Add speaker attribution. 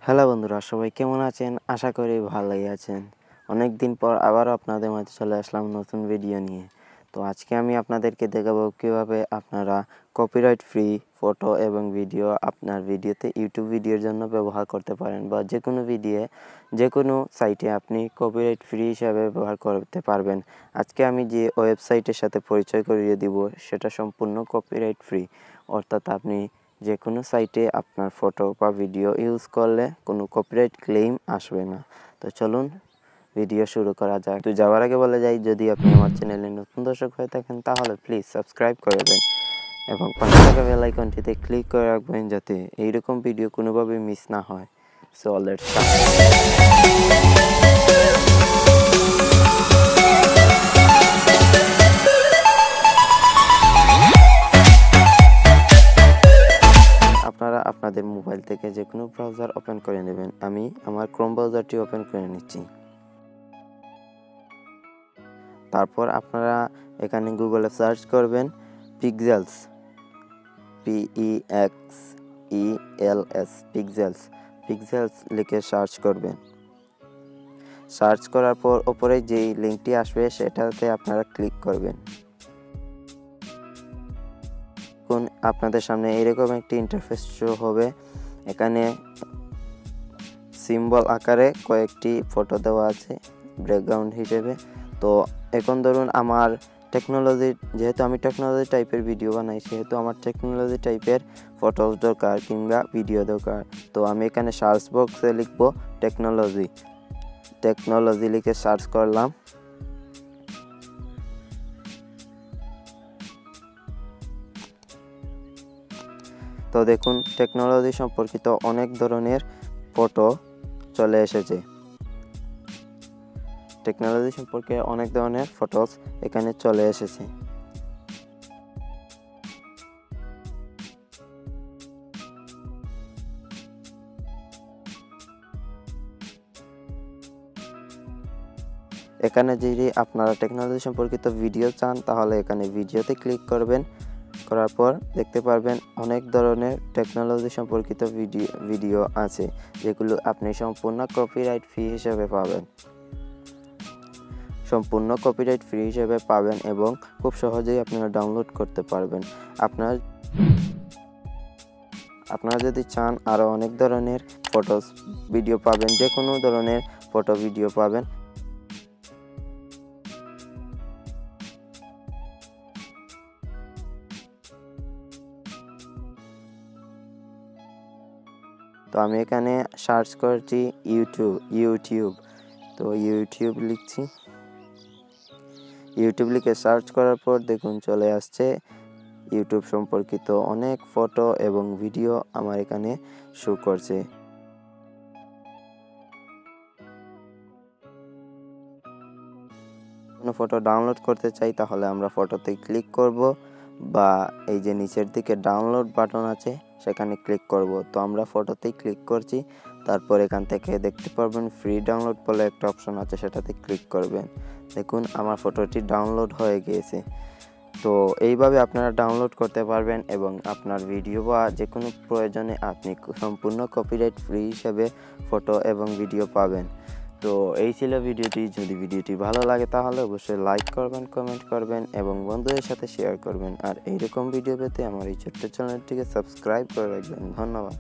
Speaker 1: Hello বন্ধুরা, সবাই কেমন আছেন? আশা করি ভালোই আছেন। অনেক দিন পর আবারও আপনাদের মাঝে চলে আসলাম নতুন ভিডিও নিয়ে। তো আজকে আমি আপনাদেরকে দেখাবো কীভাবে আপনারা কপিরাইট ফ্রি ফটো এবং ভিডিও আপনার ভিডিওতে ইউটিউব ভিডিওর জন্য ব্যবহার করতে পারেন, বা যে কোনো সাইটে আপনি কপিরাইট ফ্রি হিসাবে ব্যবহার করতে পারবেন। আজকে আমি যে ওয়েবসাইটের সাথে পরিচয় করিয়ে দিব সেটা সম্পূর্ণ কপিরাইট ফ্রি, অর্থাৎ আপনি যে কোনো সাইটে আপনার ফটো বা ভিডিও ইউজ করলে কোনো কপিরাইট ক্লেম আসবে না। তো চলুন ভিডিও শুরু করা যাক। তো যাওয়ার আগে বলে যাই, যদি আপনি আমার চ্যানেলে নতুন দর্শক হয়ে থাকেন তাহলে প্লিজ সাবস্ক্রাইব করে দেন এবং পাশে থাকা বেল আইকনটিতে ক্লিক করে রাখবেন যাতে এইরকম ভিডিও কোনোভাবে মিস না হয়। So let's start. আপনারা আপনাদের মোবাইল থেকে যে কোনো ব্রাউজার ওপেন করে নেবেন। আমি আমার ক্রোম ব্রাউজারটি ওপেন করে নিচ্ছি। তারপর আপনারা এখানে গুগলে সার্চ করবেন পিক্সেলস, PEXELS, পিক্সেলস লিখে সার্চ করবেন। সার্চ করার পর উপরে যেই লিঙ্কটি আসবে সেটাতে আপনারা ক্লিক করবেন। আপনাদের সামনে এরকম একটি ইন্টারফেস শো হবে। এখানে সিম্বল আকারে কয়েকটি ফটো দেওয়া আছে ব্যাকগ্রাউন্ড হিসেবে। তো এখন ধরুন আমার যেহেতু আমি টেকনোলজি টাইপের ভিডিও বানাই, সেহেতু আমার টেকনোলজি টাইপের ফটোস দরকার কিংবা ভিডিও দরকার। তো আমি এখানে সার্চ বক্সে লিখব টেকনোলজি লিখে সার্চ করলাম। তো দেখুন টেকনোলজি সম্পর্কিত অনেক ধরনের ফটো চলে এসেছে। টেকনোলজি সম্পর্কে অনেক ধরনের ফটোস এখানে চলে এসেছে। এখানে যদি আপনারা টেকনোলজি সম্পর্কিত ভিডিও চান তাহলে এখানে ভিডিওতে ক্লিক করবেন। করার পর দেখতে পারবেন অনেক ধরনের টেকনোলজি সম্পর্কিত ভিডিও আছে, যেগুলো আপনি সম্পূর্ণ কপিরাইট ফ্রি হিসেবে পাবেন এবং খুব সহজেই আপনারা ডাউনলোড করতে পারবেন। আপনারা যদি চান আরও অনেক ধরনের ফটোস ভিডিও পাবেন, যে কোনো ধরনের ফটো ভিডিও পাবেন। তো আমি এখানে সার্চ করছি ইউটিউব। তো ইউটিউব লিখছি। ইউটিউব লিখে সার্চ করার পর দেখুন চলে আসছে ইউটিউব সম্পর্কিত অনেক ফটো এবং ভিডিও আমার এখানে শো করছে। কোনো ফটো ডাউনলোড করতে চাই তাহলে আমরা ফটোতে ক্লিক করব, বা এই যে নিচের দিকে ডাউনলোড বাটন আছে সেখানে ক্লিক করব। তো আমরা ফটোতেই ক্লিক করছি। তারপর এখান থেকে দেখতে পারবেন ফ্রি ডাউনলোড বলে একটা অপশন আছে, সেটাতে ক্লিক করবেন। দেখুন আমার ফটোটি ডাউনলোড হয়ে গিয়েছে। তো এইভাবে আপনারা ডাউনলোড করতে পারবেন এবং আপনার ভিডিও বা যে কোনো প্রয়োজনে আপনি সম্পূর্ণ কপিরাইট ফ্রি হিসেবে ফটো এবং ভিডিও পাবেন। তো এই ছিল ভিডিওটি। যদি ভিডিওটি ভালো লাগে তাহলে অবশ্যই লাইক করবেন, কমেন্ট করবেন এবং বন্ধুদের সাথে শেয়ার করবেন। আর এইরকম ভিডিও পেতে আমার এই ছোট্ট চ্যানেলটিকে সাবস্ক্রাইব করে রাখবেন। ধন্যবাদ।